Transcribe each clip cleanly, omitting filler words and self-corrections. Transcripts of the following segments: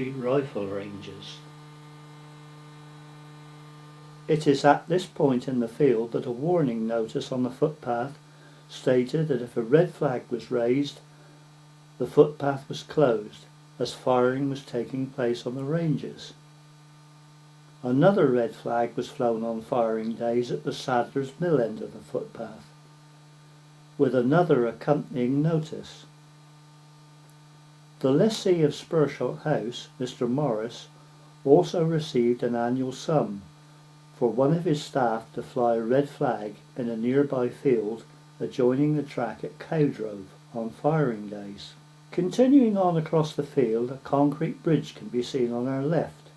Rifle Ranges. It is at this point in the field that a warning notice on the footpath stated that if a red flag was raised, the footpath was closed, as firing was taking place on the ranges. Another red flag was flown on firing days at the Saddler's Mill end of the footpath, with another accompanying notice. The lessee of Spurshot House, Mr. Morris, also received an annual sum for one of his staff to fly a red flag in a nearby field adjoining the track at Cowdrove on firing days. Continuing on across the field, a concrete bridge can be seen on our left.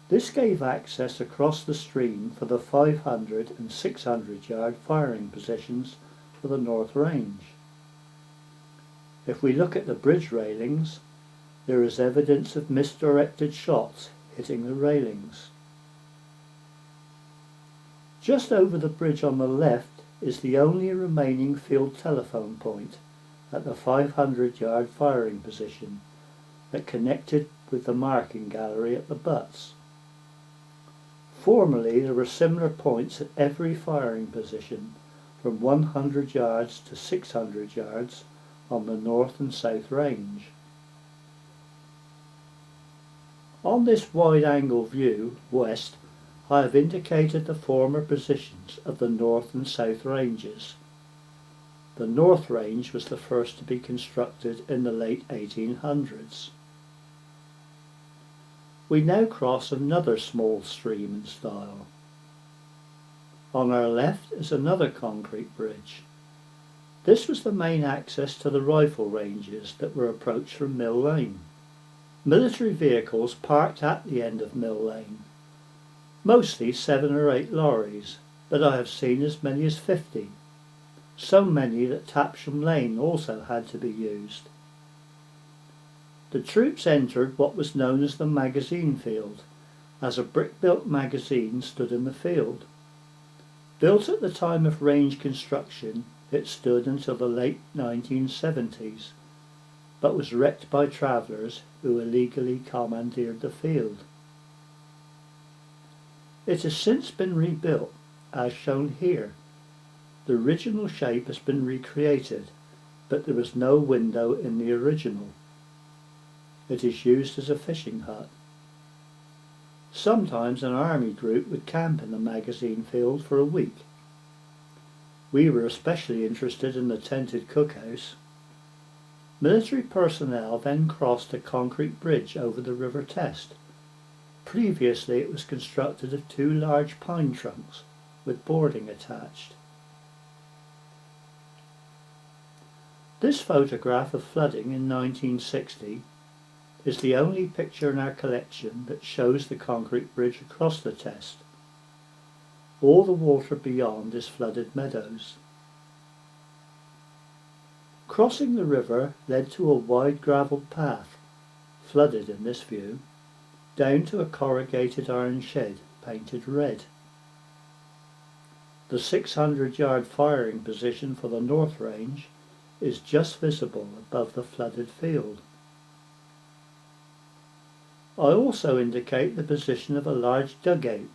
This gave access across the stream for the 500 and 600 yard firing positions for the North Range. If we look at the bridge railings, there is evidence of misdirected shots hitting the railings. Just over the bridge on the left is the only remaining field telephone point at the 500 yard firing position that connected with the marking gallery at the butts. Formerly there were similar points at every firing position from 100 yards to 600 yards on the North and South Range. On this wide-angle view, west, I have indicated the former positions of the North and South Ranges. The North Range was the first to be constructed in the late 1800s. We now cross another small stream in style. On our left is another concrete bridge. This was the main access to the rifle ranges that were approached from Mill Lane. Military vehicles parked at the end of Mill Lane, mostly 7 or 8 lorries, but I have seen as many as 50, so many that Tapsham Lane also had to be used. The troops entered what was known as the magazine field, as a brick-built magazine stood in the field. Built at the time of range construction, it stood until the late 1970s, but was wrecked by travellers who illegally commandeered the field. It has since been rebuilt, as shown here. The original shape has been recreated, but there was no window in the original. It is used as a fishing hut. Sometimes an army group would camp in the magazine field for a week. We were especially interested in the tented cookhouse. Military personnel then crossed a concrete bridge over the River Test. Previously it was constructed of 2 large pine trunks with boarding attached. This photograph of flooding in 1960 is the only picture in our collection that shows the concrete bridge across the Test. All the water beyond is flooded meadows. Crossing the river led to a wide gravelled path, flooded in this view, down to a corrugated iron shed painted red. The 600 yard firing position for the North Range is just visible above the flooded field. I also indicate the position of a large dugout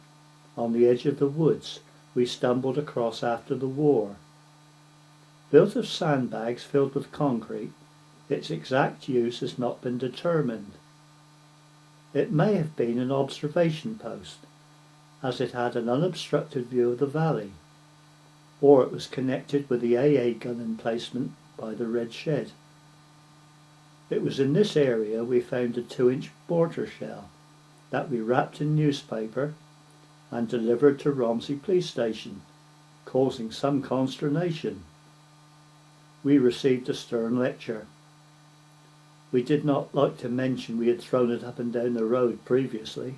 on the edge of the woods we stumbled across after the war. Built of sandbags filled with concrete, its exact use has not been determined. It may have been an observation post, as it had an unobstructed view of the valley, or it was connected with the AA gun emplacement by the red shed. It was in this area we found a 2-inch mortar shell that we wrapped in newspaper and delivered to Romsey Police Station, causing some consternation. We received a stern lecture. We did not like to mention we had thrown it up and down the road previously.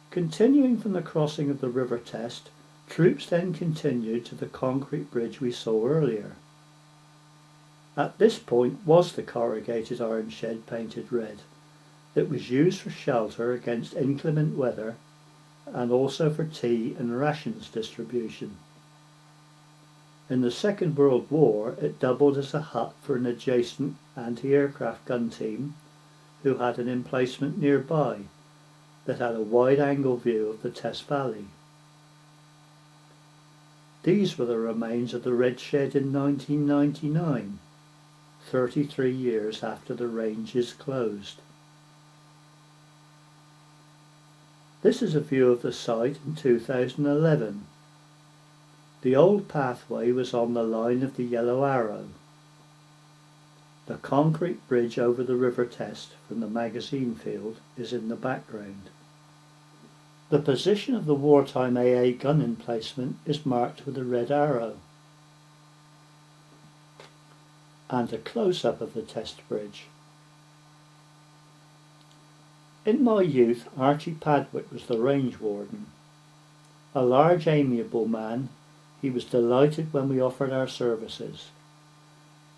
Continuing from the crossing of the River Test, troops then continued to the concrete bridge we saw earlier. At this point was the corrugated iron shed painted red. It was used for shelter against inclement weather and also for tea and rations distribution. In the Second World War, it doubled as a hut for an adjacent anti-aircraft gun team who had an emplacement nearby that had a wide-angle view of the Test Valley. These were the remains of the Red Shed in 1999, 33 years after the ranges closed. This is a view of the site in 2011. The old pathway was on the line of the yellow arrow. The concrete bridge over the River Test from the magazine field is in the background. The position of the wartime AA gun emplacement is marked with a red arrow. And a close-up of the Test Bridge. In my youth, Archie Padwick was the range warden. A large, amiable man, he was delighted when we offered our services.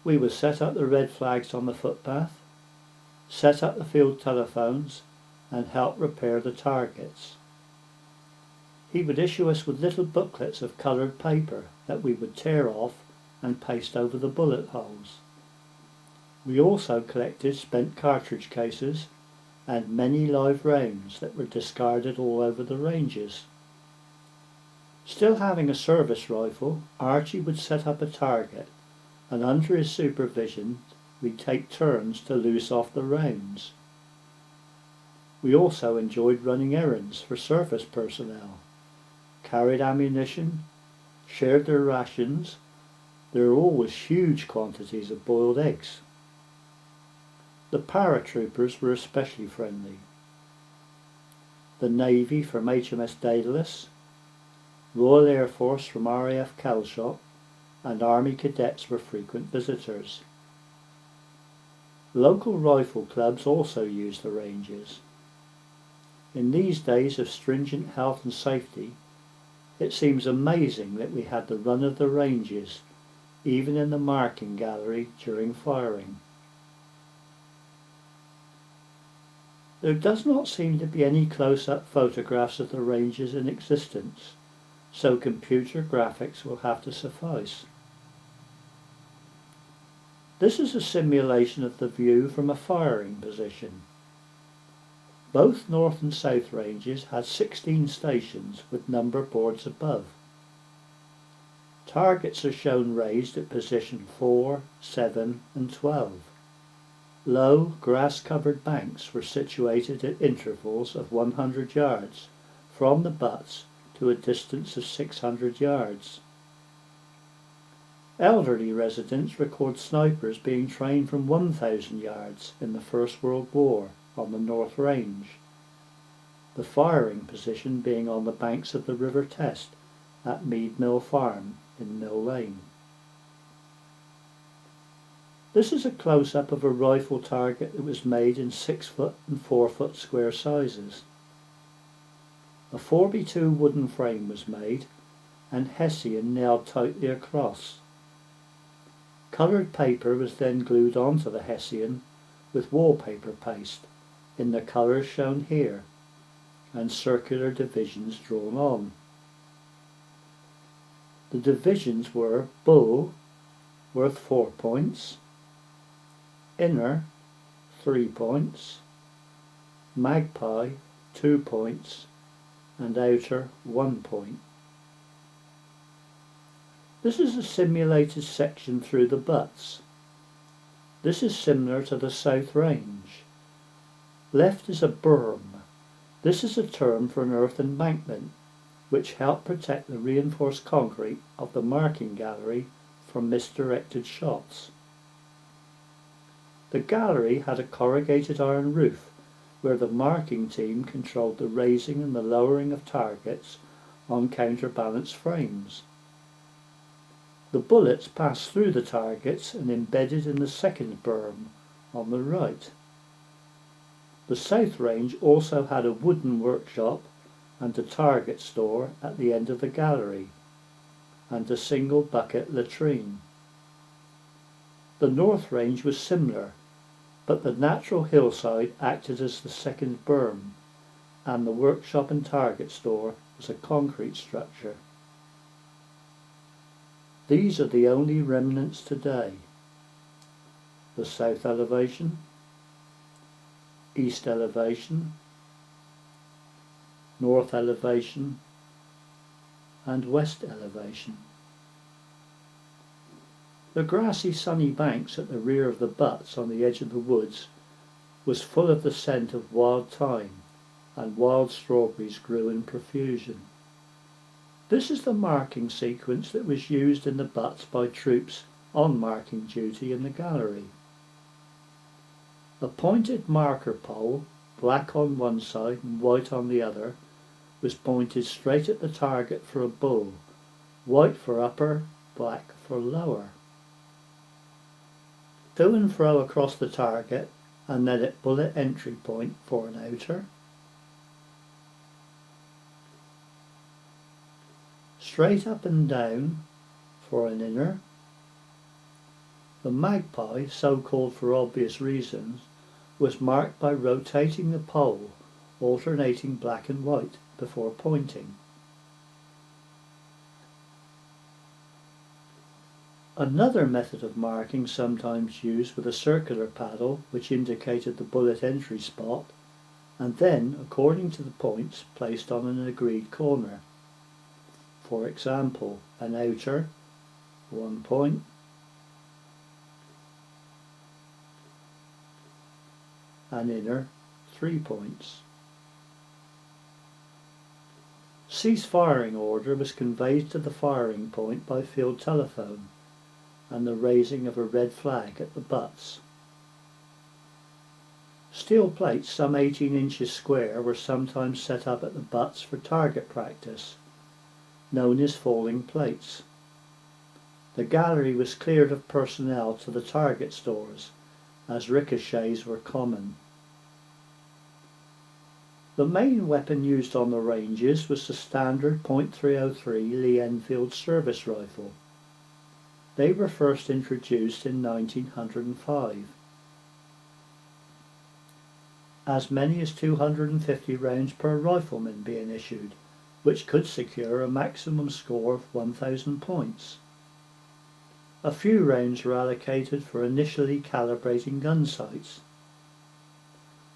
We would set up the red flags on the footpath, set up the field telephones, and help repair the targets. He would issue us with little booklets of coloured paper that we would tear off and paste over the bullet holes. We also collected spent cartridge cases and many live rounds that were discarded all over the ranges. Still having a service rifle, Archie would set up a target, and under his supervision we'd take turns to loose off the rounds. We also enjoyed running errands for service personnel, carried ammunition, shared their rations. There were always huge quantities of boiled eggs. The paratroopers were especially friendly. The Navy from HMS Daedalus, Royal Air Force from RAF Calshot, and Army cadets were frequent visitors. Local rifle clubs also used the ranges. In these days of stringent health and safety, it seems amazing that we had the run of the ranges, even in the marking gallery during firing. There does not seem to be any close-up photographs of the ranges in existence, so computer graphics will have to suffice. This is a simulation of the view from a firing position. Both North and South ranges had 16 stations with number boards above. Targets are shown raised at position 4, 7 and 12. Low, grass-covered banks were situated at intervals of 100 yards from the butts to a distance of 600 yards. Elderly residents record snipers being trained from 1,000 yards in the First World War on the North Range, the firing position being on the banks of the River Test at Mead Mill Farm in Mill Lane. This is a close-up of a rifle target that was made in 6-foot and 4-foot square sizes. A 4x2 wooden frame was made and Hessian nailed tightly across. Coloured paper was then glued onto the Hessian with wallpaper paste in the colours shown here and circular divisions drawn on. The divisions were Bull, worth 4 points, Inner, 3 points, Magpie, 2 points, and Outer, 1 point. This is a simulated section through the butts. This is similar to the South Range. Left is a berm. This is a term for an earth embankment, which helped protect the reinforced concrete of the marking gallery from misdirected shots. The gallery had a corrugated iron roof where the marking team controlled the raising and the lowering of targets on counterbalanced frames. The bullets passed through the targets and embedded in the second berm on the right. The South Range also had a wooden workshop and a target store at the end of the gallery, and a single bucket latrine. The North Range was similar, but the natural hillside acted as the second berm, and the workshop and target store was a concrete structure. These are the only remnants today: the south elevation, east elevation, north elevation, and west elevation. The grassy sunny banks at the rear of the butts on the edge of the woods was full of the scent of wild thyme, and wild strawberries grew in profusion. This is the marking sequence that was used in the butts by troops on marking duty in the gallery. A pointed marker pole, black on one side and white on the other, was pointed straight at the target for a bull, white for upper, black for lower. To and fro across the target, and then at bullet entry point for an outer. Straight up and down for an inner. The magpie, so called for obvious reasons, was marked by rotating the pole, alternating black and white before pointing. Another method of marking sometimes used with a circular paddle which indicated the bullet entry spot, and then, according to the points, placed on an agreed corner. For example, an outer, 1 point, an inner, 3 points. Cease firing order was conveyed to the firing point by field telephone and the raising of a red flag at the butts. Steel plates some 18 inches square were sometimes set up at the butts for target practice, known as falling plates. The gallery was cleared of personnel to the target stores, as ricochets were common. The main weapon used on the ranges was the standard .303 Lee Enfield service rifle. They were first introduced in 1905. As many as 250 rounds per rifleman being issued, which could secure a maximum score of 1,000 points. A few rounds were allocated for initially calibrating gun sights.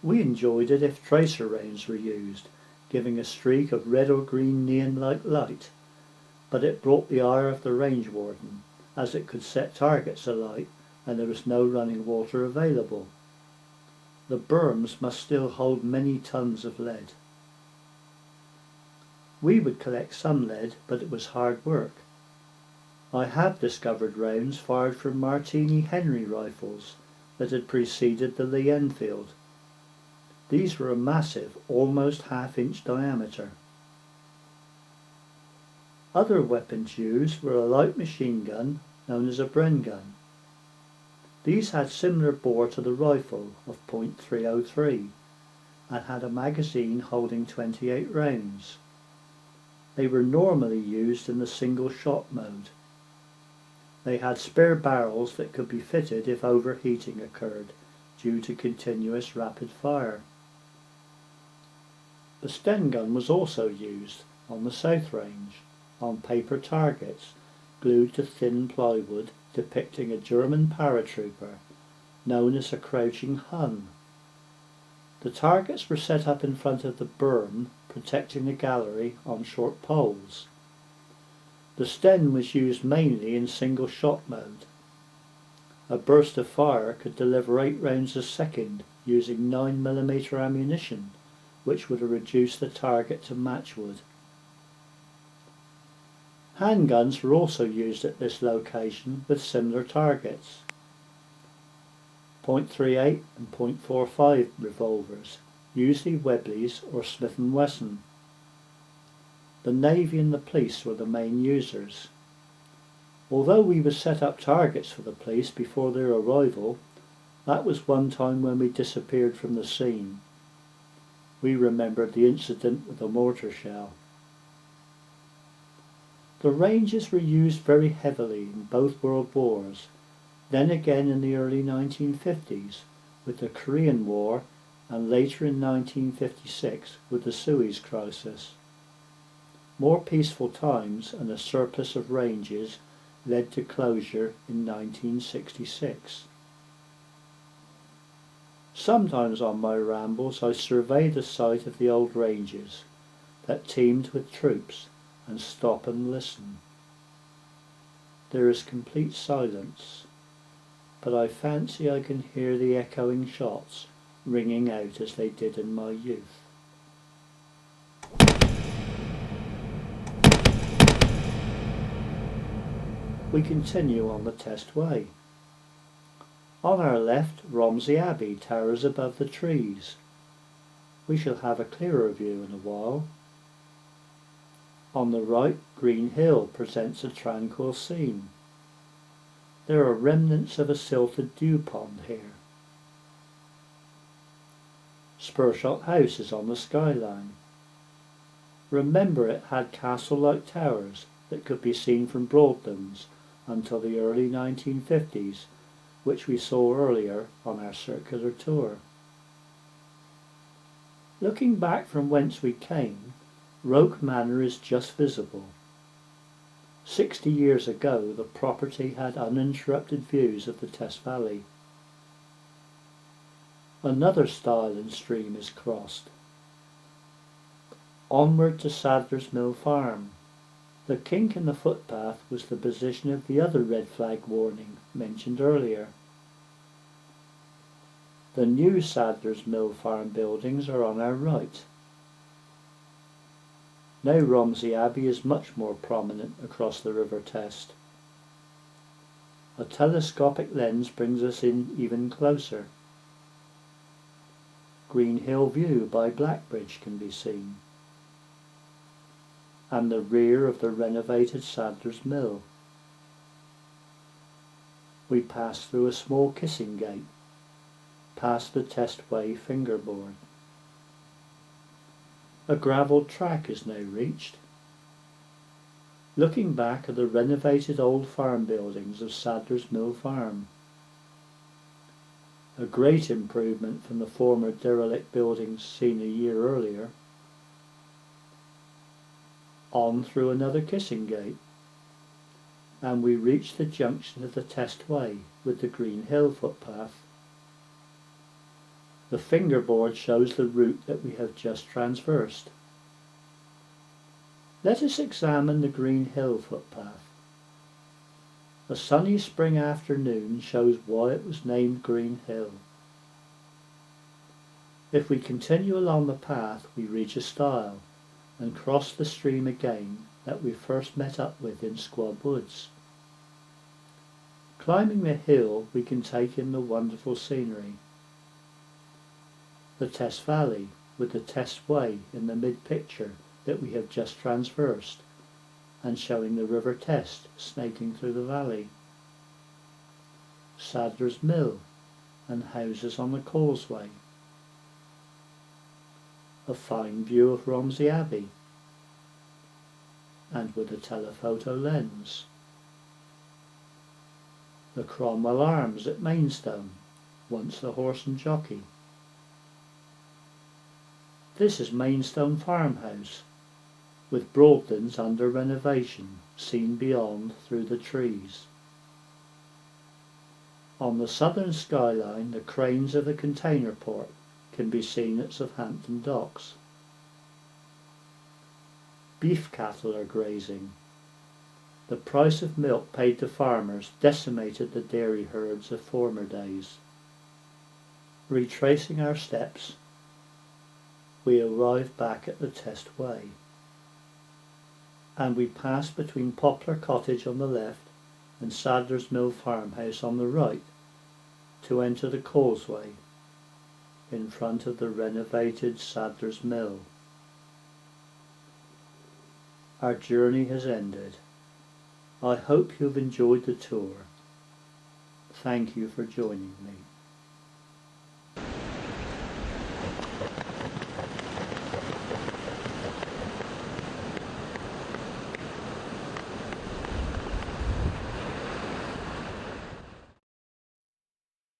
We enjoyed it if tracer rounds were used, giving a streak of red or green neon-like light, but it brought the ire of the range warden, as it could set targets alight and there was no running water available. The berms must still hold many tons of lead. We would collect some lead, but it was hard work. I have discovered rounds fired from Martini Henry rifles that had preceded the Lee Enfield. These were a massive, almost half-inch diameter. Other weapons used were a light machine gun known as a Bren gun. These had similar bore to the rifle of .303 and had a magazine holding 28 rounds. They were normally used in the single shot mode. They had spare barrels that could be fitted if overheating occurred due to continuous rapid fire. The Sten gun was also used on the South Range on paper targets glued to thin plywood depicting a German paratrooper known as a crouching Hun. The targets were set up in front of the berm protecting the gallery on short poles. The Sten was used mainly in single shot mode. A burst of fire could deliver 8 rounds a second using 9mm ammunition, which would have reduced the target to matchwood. Handguns were also used at this location with similar targets. .38 and .45 revolvers, usually Webleys or Smith & Wesson. The Navy and the police were the main users. Although we would set up targets for the police before their arrival, that was one time when we disappeared from the scene. We remembered the incident with the mortar shell. The ranges were used very heavily in both World Wars, then again in the early 1950s with the Korean War, and later in 1956 with the Suez crisis. More peaceful times and a surplus of ranges led to closure in 1966. Sometimes on my rambles I survey the site of the old ranges that teemed with troops and stop and listen. There is complete silence, but I fancy I can hear the echoing shots ringing out as they did in my youth. We continue on the Test Way. On our left, Romsey Abbey towers above the trees. We shall have a clearer view in a while. On the right, Green Hill presents a tranquil scene. There are remnants of a silted dew pond here. Spurshot House is on the skyline. Remember, it had castle-like towers that could be seen from Broadlands until the early 1950s, which we saw earlier on our circular tour. Looking back from whence we came, Roke Manor is just visible. 60 years ago, the property had uninterrupted views of the Test Valley. Another stile and stream is crossed. Onward to Sadler's Mill Farm. The kink in the footpath was the position of the other red flag warning mentioned earlier. The new Sadler's Mill Farm buildings are on our right. Now Romsey Abbey is much more prominent across the River Test. A telescopic lens brings us in even closer. Green Hill View by Blackbridge can be seen, and the rear of the renovated Sadler's Mill. We pass through a small kissing gate, past the Test Way fingerboard. A gravelled track is now reached. Looking back at the renovated old farm buildings of Sadler's Mill Farm. A great improvement from the former derelict buildings seen a year earlier. On through another kissing gate, and we reach the junction of the Test Way with the Green Hill footpath. The fingerboard shows the route that we have just traversed. Let us examine the Green Hill footpath. A sunny spring afternoon shows why it was named Green Hill. If we continue along the path, we reach a stile and cross the stream again that we first met up with in Squab Woods. Climbing the hill, we can take in the wonderful scenery. The Test Valley, with the Test Way in the mid-picture that we have just traversed, and showing the River Test snaking through the valley. Sadler's Mill and houses on the causeway. A fine view of Romsey Abbey, and with a telephoto lens. The Cromwell Arms at Maidstone, once the Horse and Jockey. This is Maidstone Farmhouse, with Broadlands under renovation, seen beyond through the trees. On the southern skyline, the cranes of the container port can be seen at Southampton Docks. Beef cattle are grazing. The price of milk paid to farmers decimated the dairy herds of former days. Retracing our steps, we arrive back at the Test Way, and we pass between Poplar Cottage on the left and Sadler's Mill Farmhouse on the right to enter the causeway in front of the renovated Sadler's Mill. Our journey has ended. I hope you've enjoyed the tour. Thank you for joining me.